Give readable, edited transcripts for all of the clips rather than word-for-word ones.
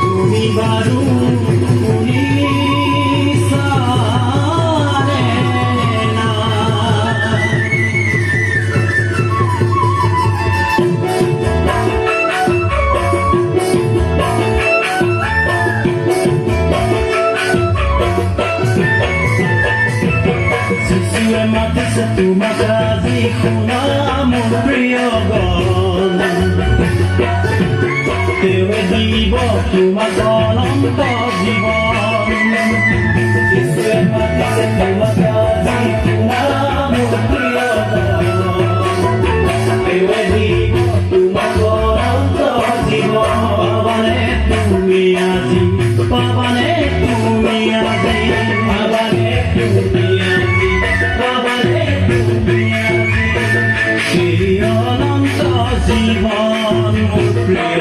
তুমি Bahru mati satu makasihku namun priyogon Dewe dibo cuma tolong kau jibon Siswe mati satu makasihku namun priyogon Dewe dibo cuma tolong kau jibon Babane tumi aji Babane tumi aji Babane tumi aji জীবন প্রিয়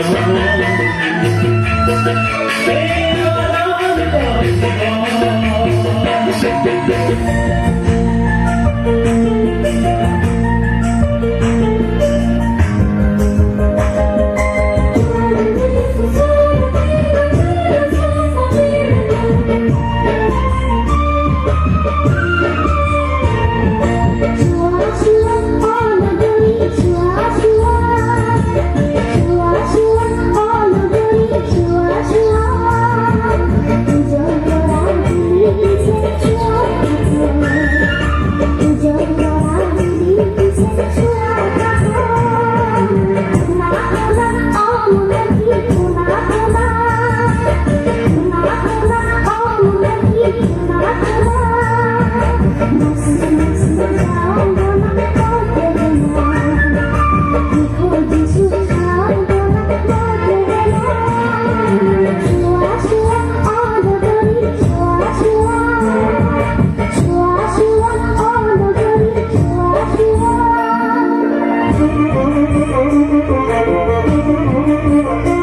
Thank you.